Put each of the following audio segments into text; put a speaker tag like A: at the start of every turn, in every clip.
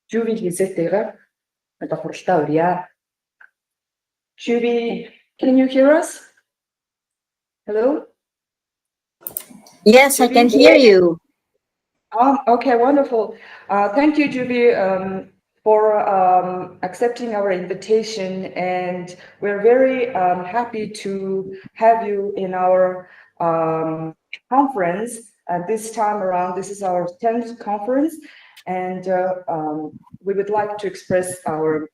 A: Juvy Lizette'ga metafursta örüyor. Juvy, can you hear us? Hello?
B: Yes, I can hear you.
A: Okay, wonderful. Thank you, Juvy, for accepting our invitation, and we're very happy to have you in our conference. This time around, this is our 10th conference, and we would like to express our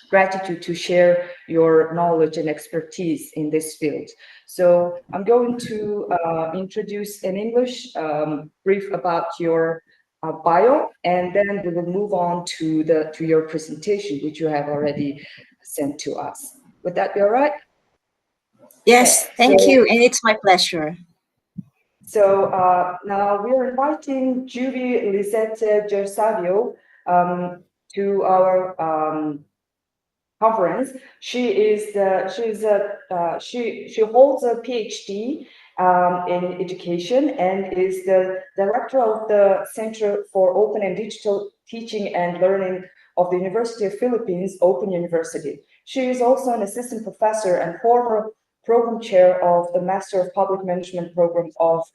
A: gratitude to share your knowledge and expertise in this field. So I'm going to introduce in English brief about your bio, and then we will move on to your presentation, which you have already sent to us. Would that be all right?
B: Yes, thank you, and it's my pleasure.
A: So now we are inviting Juvy Lizette Gervacio to our conference. She holds a PhD in education and is the director of the Center for Open and Digital Teaching and Learning of the University of Philippines Open University. She is also an assistant professor and former program chair of the Master of Public Management program of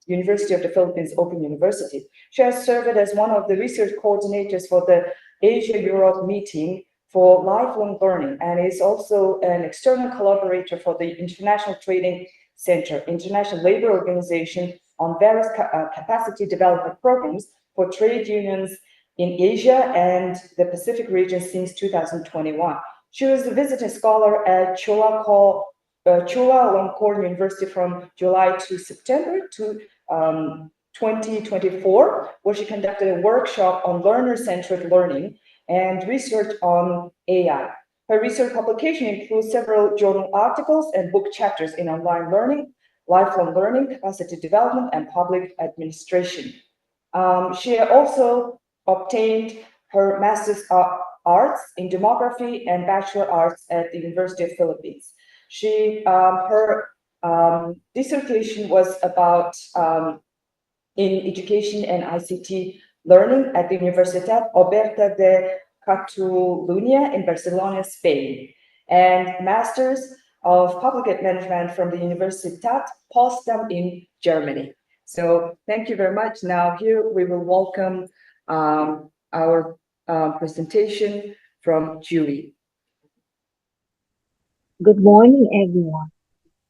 A: University of the Philippines Open University. She has served as one of the research coordinators for the Asia-Europe meeting for lifelong learning, and is also an external collaborator for the International Training Center, International Labor Organization, on various capacity development programs for trade unions in Asia and the Pacific region since 2021. She was a visiting scholar at Chulalongkorn University from July to September 2024, where she conducted a workshop on learner-centered learning and research on AI. Her research publication includes several journal articles and book chapters in online learning, lifelong learning, capacity development, and public administration. She also obtained her Master's Arts in Demography and Bachelor Arts at the University of Philippines. Her dissertation was about in education and ICT learning at the Universitat Oberta de Catalunya in Barcelona, Spain, and Masters of Public Management from the Universitat Potsdam in Germany. So thank you very much. Now here we will welcome our presentation from Juvy.
C: Good morning, everyone.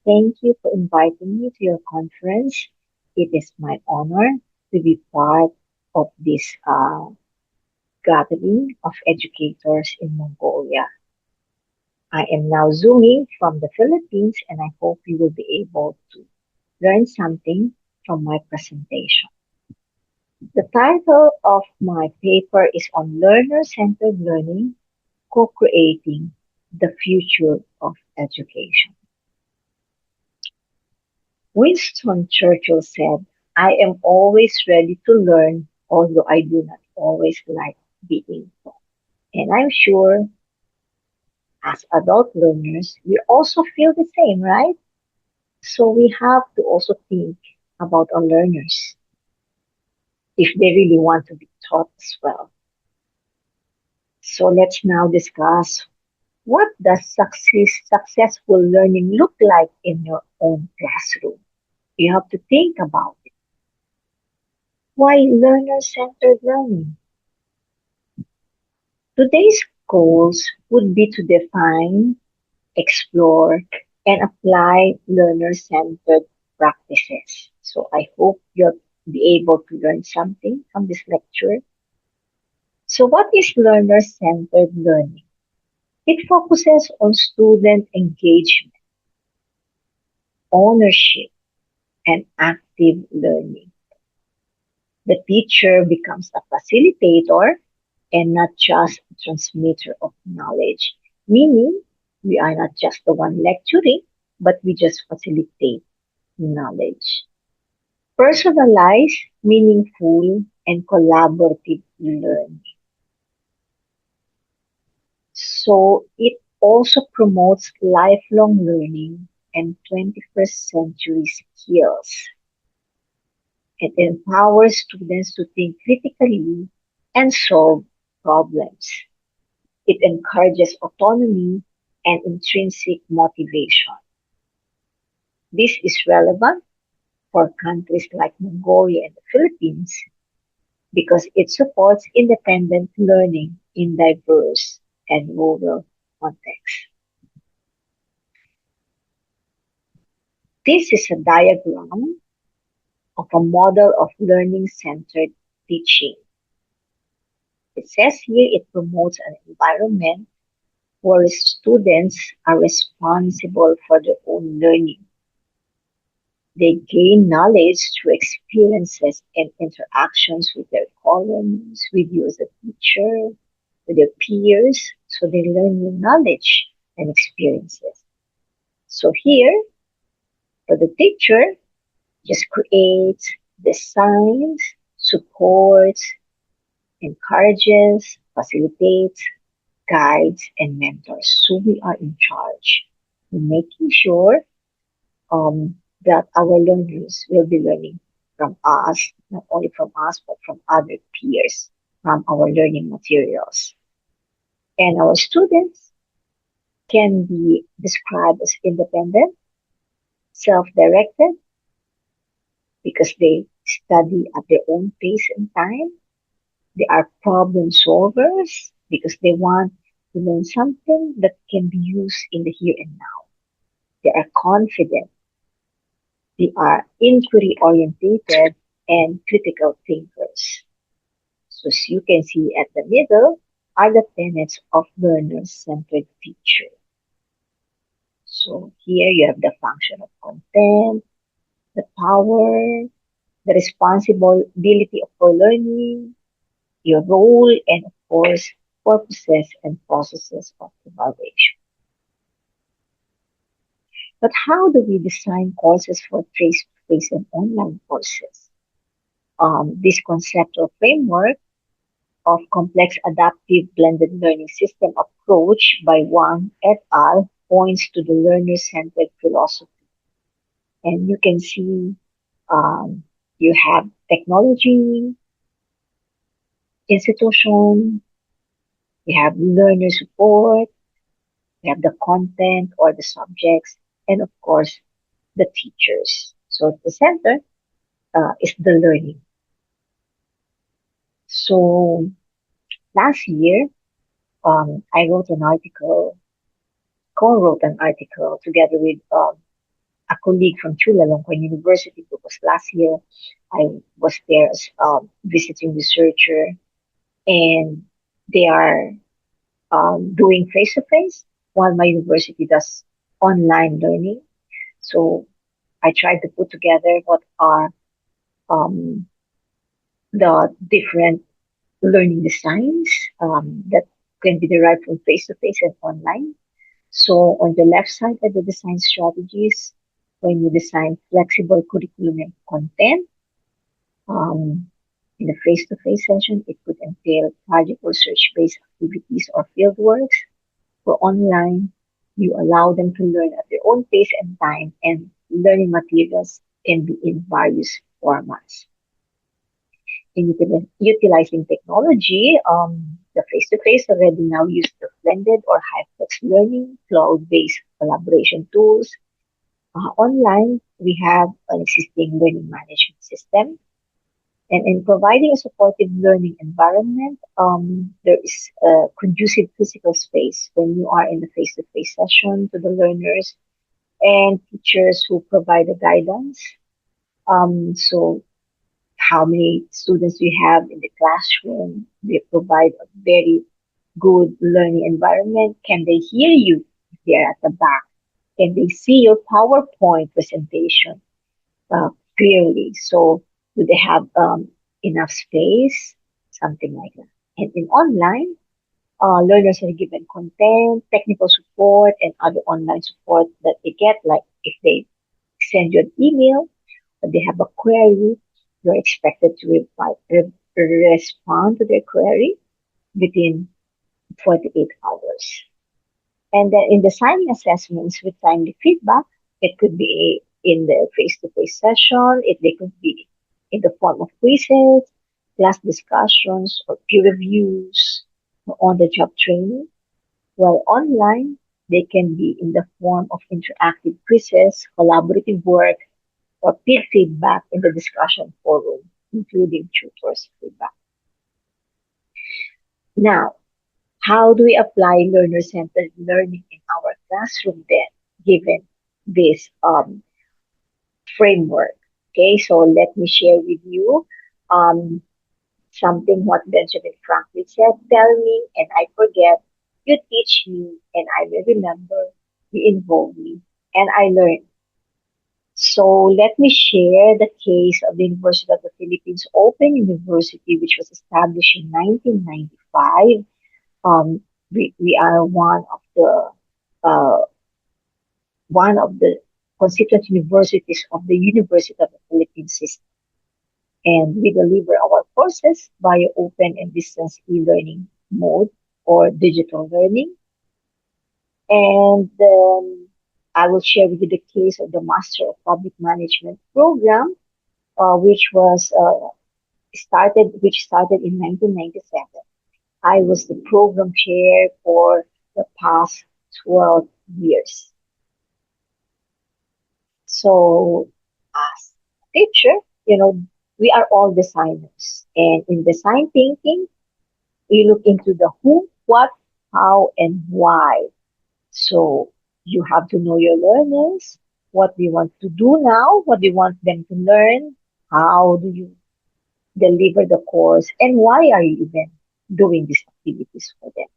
C: Thank you for inviting me to your conference. It is my honor to be part of this gathering of educators in Mongolia. I am now zooming from the Philippines, and I hope you will be able to learn something from my presentation. The title of my paper is on learner-centered learning, co-creating the future of education. Winston Churchill said, "I am always ready to learn, although I do not always like being taught." And I'm sure as adult learners, we also feel the same, right? So we have to also think about our learners if they really want to be taught as well. So let's now discuss, what does successful learning look like in your own classroom? You have to think about it. Why learner-centered learning? Today's goals would be to define, explore, and apply learner-centered practices. So I hope you'll be able to learn something from this lecture. So what is learner-centered learning? It focuses on student engagement, ownership, and active learning. The teacher becomes a facilitator and not just a transmitter of knowledge, meaning we are not just the one lecturing, but we just facilitate knowledge. Personalized, meaningful, and collaborative learning. So it also promotes lifelong learning and 21st century skills. It empowers students to think critically and solve problems. It encourages autonomy and intrinsic motivation. This is relevant for countries like Mongolia and the Philippines because it supports independent learning in diverse and rural contexts. This is a diagram of a model of learning-centered teaching. It says here it promotes an environment where students are responsible for their own learning. They gain knowledge through experiences and interactions with their colleagues, with you as a teacher, with their peers, so they learn new knowledge and experiences. So here, for the teacher, just creates, designs, supports, encourages, facilitates, guides, and mentors. So we are in charge in making sure that our learners will be learning from us, not only from us, but from other peers, from our learning materials. And our students can be described as independent, self-directed, because they study at their own pace and time. They are problem solvers because they want to learn something that can be used in the here and now. They are confident. They are inquiry orientated and critical thinkers. So as you can see at the middle are the tenets of learner-centered teacher. So here you have the function of content, the power, the responsibility for learning, your role, and of course, purposes and processes of evaluation. But how do we design courses for face-to-face and online courses? This conceptual framework of complex adaptive blended learning system approach by Wang et al. Points to the learner-centered philosophy. And you can see you have technology, institution, you have learner support, you have the content or the subjects, and of course, the teachers. So at the center is the learning. So last year, I wrote an article, co-wrote an article together with a colleague from Chulalongkorn University because last year I was there as a visiting researcher and they are doing face-to-face while my university does online learning. So I tried to put together what are um, the different learning designs that can be derived from face-to-face and online. So on the left side are the design strategies when you design flexible curriculum and content. In a face-to-face session, it could entail project or research-based activities or fieldworks. For online, you allow them to learn at their own pace and time, and learning materials can be in various formats. In utilizing technology, the face-to-face already now use the blended or high-flex learning, cloud-based collaboration tools. Online, we have an existing learning management system. And in providing a supportive learning environment, there is a conducive physical space when you are in the face-to-face session to the learners and teachers who provide the guidance. So how many students you have in the classroom? They provide a very good learning environment. Can they hear you if they're at the back? Can they see your PowerPoint presentation clearly? So do they have enough space? Something like that. And in online, learners are given content, technical support, and other online support that they get. Like if they send you an email, or they have a query, you're expected to respond to their query within 48 hours. And then in designing assessments with timely feedback, it could be in the face-to-face session, they could be in the form of quizzes, class discussions, or peer reviews, or on-the-job training. While online, they can be in the form of interactive quizzes, collaborative work, or peer feedback in the discussion forum, including tutors' feedback. Now, how do we apply learner-centered learning in our classroom then, given this framework? Okay, so let me share with you um, something what Benjamin Franklin said. Tell me and I forget. You teach me and I will remember. You involve me and I learn. So let me share the case of the University of the Philippines Open University, which was established in 1995. We are uh, one of the constituent universities of the University of the Philippines system, and we deliver our courses via open and distance e-learning mode or digital learning. And I will share with you the case of the Master of Public Management program, which started in 1997. I was the program chair for the past 12 years. So, as a teacher, we are all designers. And in design thinking, we look into the who, what, how, and why. So, you have to know your learners, what we want to do now, what we want them to learn, how do you deliver the course, and why are you even doing these activities for them.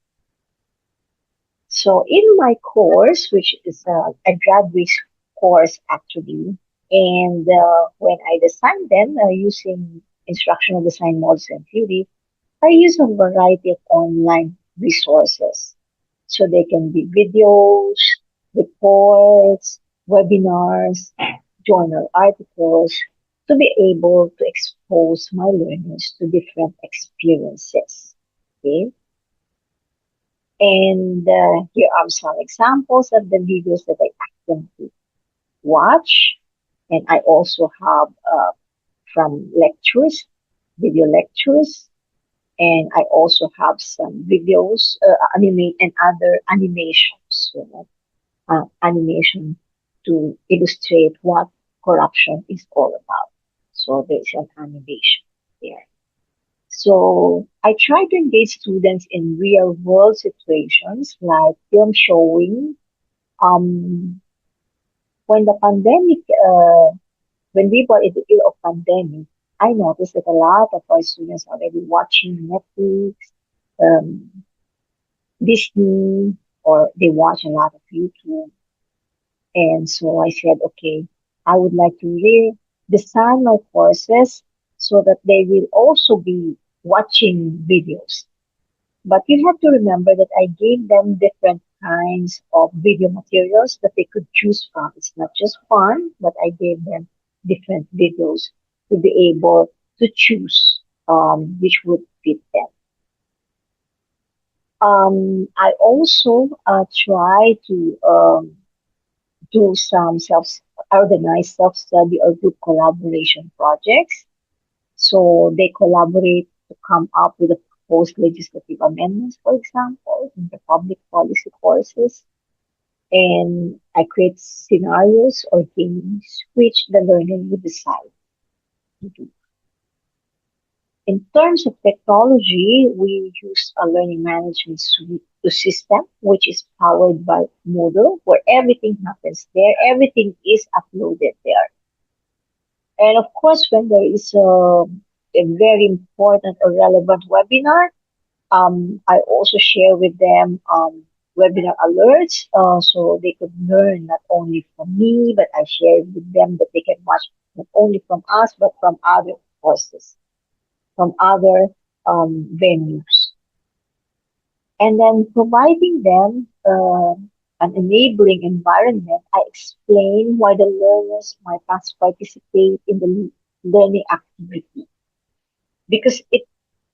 C: So in my course, which is a graduate course actually, and when I designed them using instructional design models and theory, I use a variety of online resources. So they can be videos, reports, webinars, journal articles to be able to expose my learners to different experiences. Okay. And here are some examples of the videos that I ask them to watch. And I also have from lectures, video lectures, and I also have some videos, animate and other animations, animation to illustrate what corruption is all about. So there's an animation there. So I try to engage students in real world situations like film showing. Um, when the pandemic, when we were in the era of pandemic, I noticed that a lot of our students are already watching Netflix, um, Disney, or they watch a lot of YouTube. And so I said, okay, I would like to redesign my courses so that they will also be watching videos. But you have to remember that I gave them different kinds of video materials that they could choose from. It's not just fun, but I gave them different videos to be able to choose which would fit them. I also try to do some organized self-study or group collaboration projects. So they collaborate to come up with a proposed legislative amendments, for example, in the public policy courses. And I create scenarios or games which the learner will decide to do. In terms of technology, we use a learning management suite to system, which is powered by Moodle, where everything happens there, everything is uploaded there. And of course, when there is a very important or relevant webinar, I also share with them webinar alerts so they could learn not only from me, but I share with them that they can watch not only from us, but from other courses, from other venues. And then providing them an enabling environment, I explain why the learners might participate in the learning activity because it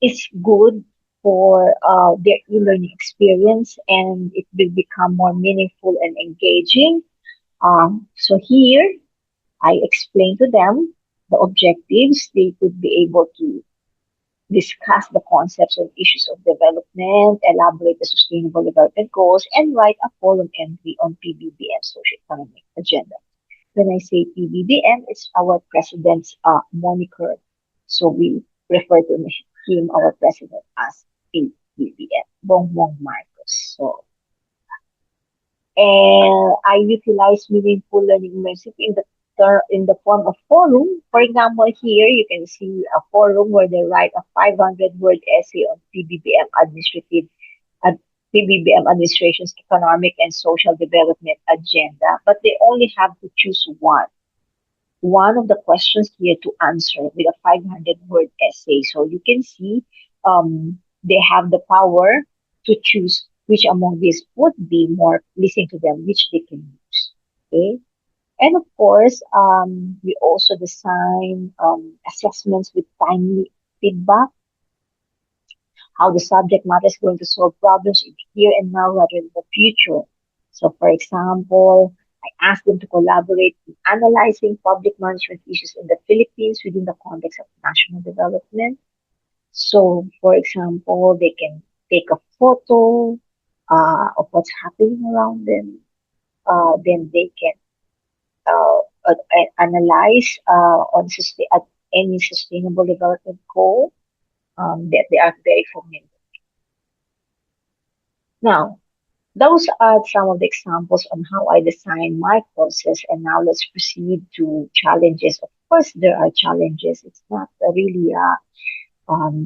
C: is good for their e-learning experience and it will become more meaningful and engaging. So here, I explain to them the objectives they could be able to discuss the concepts and issues of development, elaborate the sustainable development goals, and write a column entry on PBBM socio-economic agenda. When I say PBBM, it's our president's moniker. So we refer to him, our president, as PBBM, Bongbong Marcos. So, and I utilize meaningful learning immersive in the form of forum. For example, here you can see a forum where they write a 500-word essay on ad- PBBM administration's economic and social development agenda, but they only have to choose one of the questions here to answer with a 500-word essay. So you can see they have the power to choose which among these would be more listening to them, which they can use. Okay. And of course, we also design assessments with timely feedback, how the subject matter is going to solve problems in the here and now rather than the future. So, for example, I asked them to collaborate in analyzing public management issues in the Philippines within the context of national development. So, for example, they can take a photo of what's happening around them. Then they can analyze at any sustainable development goal that they are very familiar. Now, those are some of the examples on how I design my courses. And now let's proceed to challenges. Of course, there are challenges. It's not really a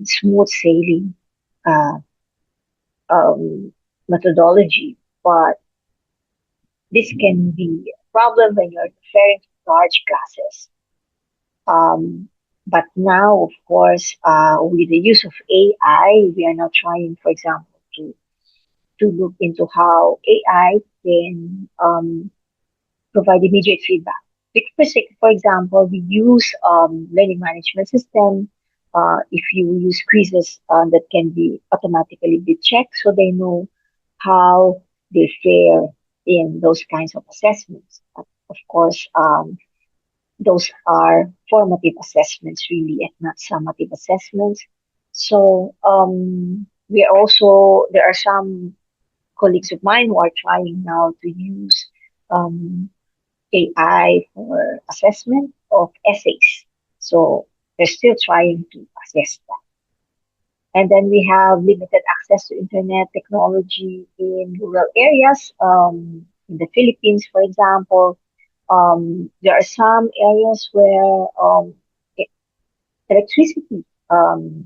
C: smooth sailing uh, methodology, but this can be a problem when you're referring to large classes. But now, of course, with the use of AI, we are now trying, for example, to look into how AI can provide immediate feedback. For example, we use learning management system. If you use quizzes that can be automatically be checked, so they know how they fare in those kinds of assessments. But of course, those are formative assessments really, and not summative assessments. So we are also there are some colleagues of mine who are trying now to use um, AI for assessment of essays. So they're still trying to assess that. And then we have limited access to internet technology in rural areas. In the Philippines, for example, there are some areas where e- electricity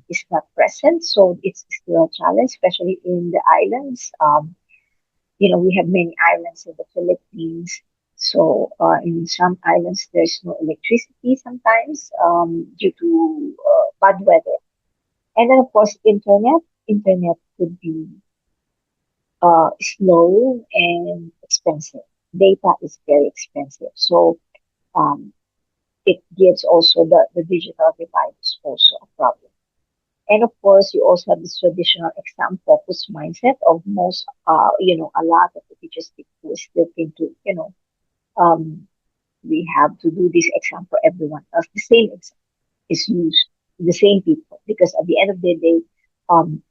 C: is not present, so it's still a challenge, especially in the islands. We have many islands in the Philippines. So in some islands, there's no electricity sometimes due to bad weather. And then, of course, internet. Internet could be slow and expensive. Data is very expensive. So um, it gives also the digital divide is also a problem. And of course, you also have this traditional exam focused mindset of most, a lot of the teachers who still think to, um, we have to do this exam for everyone else. The same exam is used, the same people, because at the end of the day,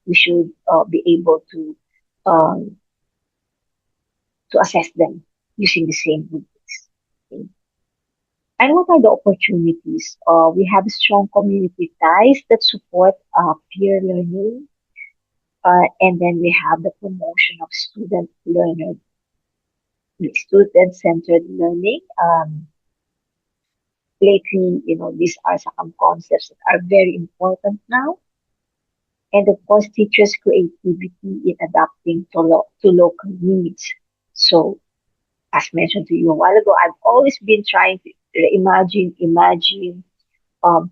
C: we should be able um, to assess them using the same rubrics. Okay? And what are the opportunities? We have strong community ties that support peer learning. And then we have the promotion of student-centered learning. Lately, these are some concepts that are very important now. And of course, teachers' creativity in adapting to local needs. So, as mentioned to you a while ago, I've always been trying to imagine um,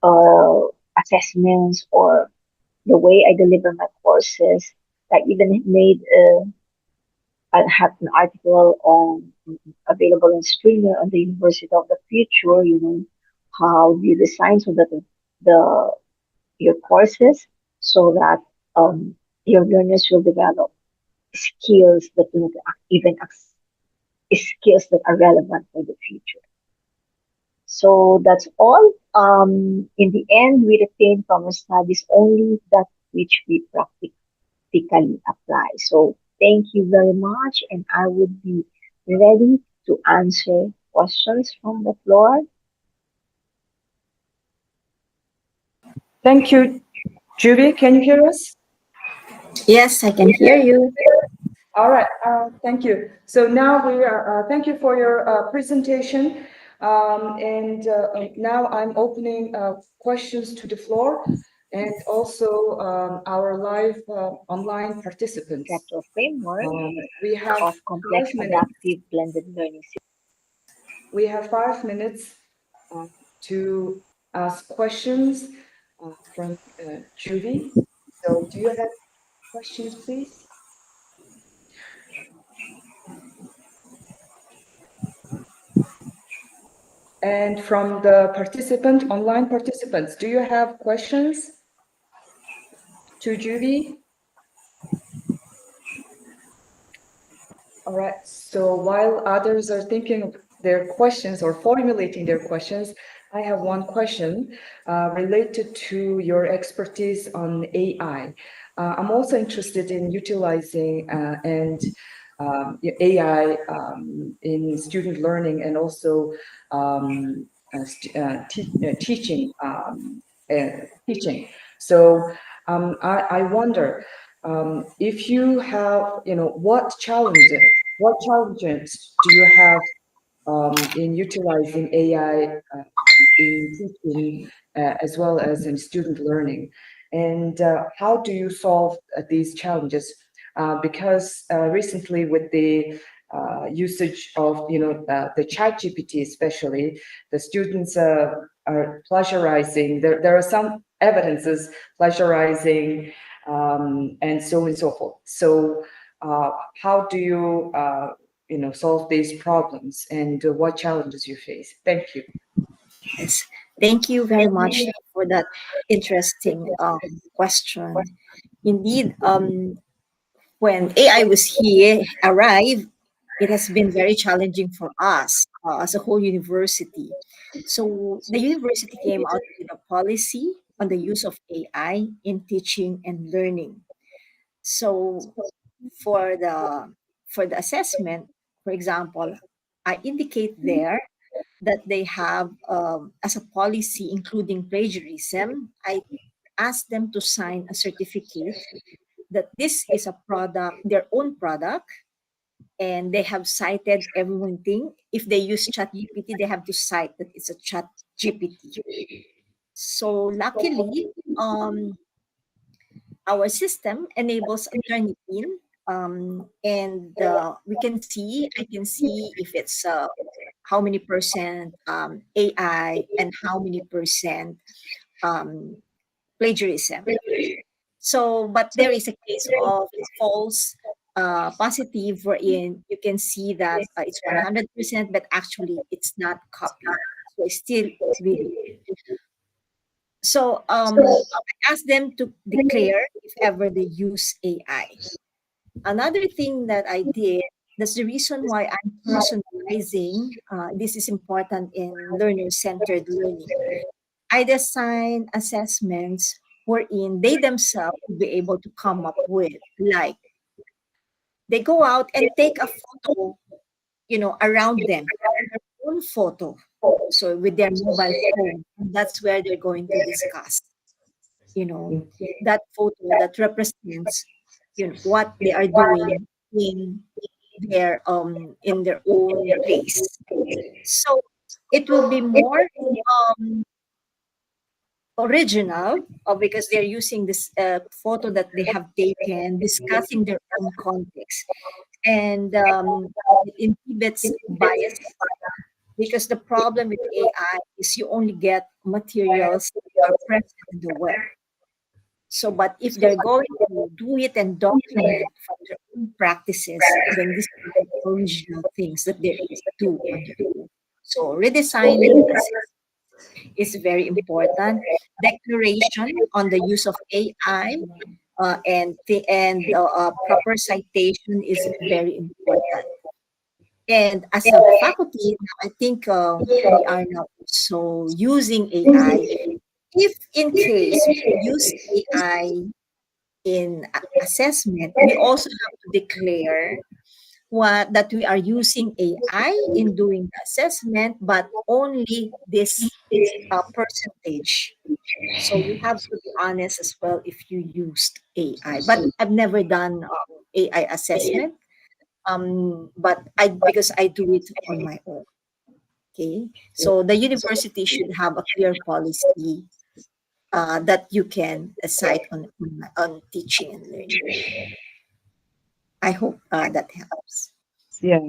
C: uh, assessments or the way I deliver my courses. I even made I had an article on available in Springer on the University of the Future. How you design so that the your courses so that your learners will develop skills that do not even skills that are relevant for the future. So that's all. In the end, we retain from our studies only that which we practically apply. So thank you very much, and I would be ready to answer questions from the floor.
A: Thank you. Juvy, can you hear us?
B: Yes, I can hear you.
A: All right, thank you. So now we are, thank you for your presentation. Now I'm opening questions to the floor and also our live online participants.
C: Conceptual framework
A: We have
C: of complex
A: 5 minutes.
C: adaptive blended learning systems.
A: We have 5 minutes to ask questions from Juvy. So do you have questions, please? And from the online participants, do you have questions to Juvy? All right, so while others are thinking of their questions or formulating their questions, I have one question related to your expertise on AI. I'm also interested in utilizing AI in student learning and also teaching. Teaching. So I wonder if you have, what challenges do you have in utilizing AI in teaching as well as in student learning? And how do you solve these challenges? Because recently with the usage of, the chat GPT especially, the students are plagiarizing. There are some evidences plagiarizing and so on and so forth. So how do you solve these problems and what challenges you face? Thank you.
B: Yes. Thank you very much for that interesting question. Indeed, when AI was here, arrived, it has been very challenging for us as a whole university. So the university came out with a policy on the use of AI in teaching and learning. So for the assessment, for example, I indicate there that they have as a policy including plagiarism. I ask them to sign a certificate that this is a product, their own product, and they have cited everything. If they use chat gpt, they have to cite that it's a chat gpt. So luckily, our system enables a Turnitin, and we can see, I can see if it's how many percent AI and how many percent um, plagiarism. So, but there is a case of false positive wherein you can see that it's 100%, but actually it's not copied. So it's still real. So I asked them to declare if ever they use AI. Another thing that I did, that's the reason why I'm personalizing. This is important in learner-centered learning. I design assessments wherein they themselves will be able to come up with, like, they go out and take a photo, around them, their own photo. So with their mobile phone, that's where they're going to discuss, you know, that photo that represents, what they are doing in their own place. So it will be more um, original, because they're using this photo that they have taken, discussing their own context, and it inhibits bias, because the problem with AI is you only get materials that are present in the web. So, but if they're going to do it and document from their own practices, then this is the original things that they do on their own. So, redesigning is very important. Declaration on the use of AI and proper citation is very important. And as a faculty, I think we are now also using AI. If in case we use AI in assessment, we also have to declare what that we are using AI in doing the assessment, but only this percentage. So you have to be honest as well if you used AI. But I've never done AI assessment. But I because I do it on my own. Okay, so the university should have a clear policy that you can cite on teaching and learning. I hope that helps.
A: Yeah.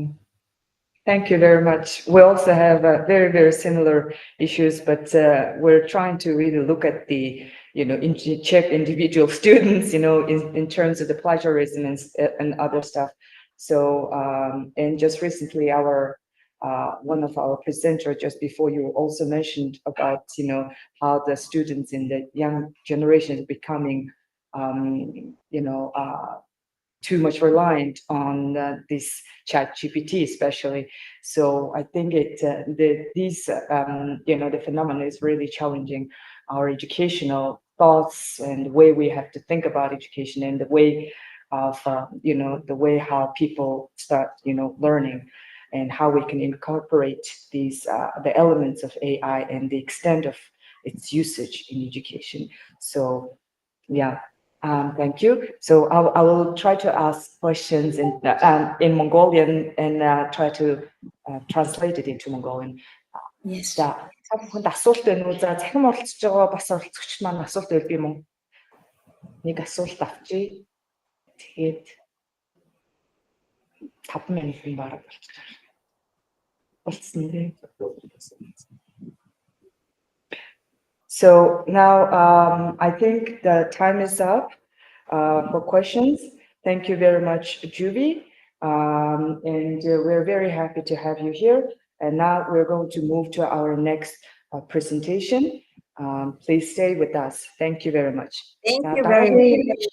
A: Thank you very much. We also have very, very similar issues, but we're trying to really look at the, check individual students, in terms of the plagiarism and other stuff. So, and just recently, one of our presenter just before you also mentioned about, how the students in the young generation is becoming, too much reliant on this chat GPT especially. So I think the phenomenon is really challenging our educational thoughts and the way we have to think about education and the way of the way how people start learning and how we can incorporate these the elements of AI and the extent of its usage in education. So yeah, thank you. So I will try to ask questions in Mongolian and try to translate it into Mongolian.
B: Yes.
A: За, та бүхэнд асуулт байна уу? За, захин оролцож байгаа бас оролцогчд маань асуулт байв юм уу? Нэг асуулт авчий. Тэгээд 5 минутын бараг болчихсон дээ. So now I think the time is up for questions. Thank you very much, Juvy. And we're very happy to have you here. And now we're going to move to our next presentation. Please stay with us. Thank you very much.
B: Thank you very much.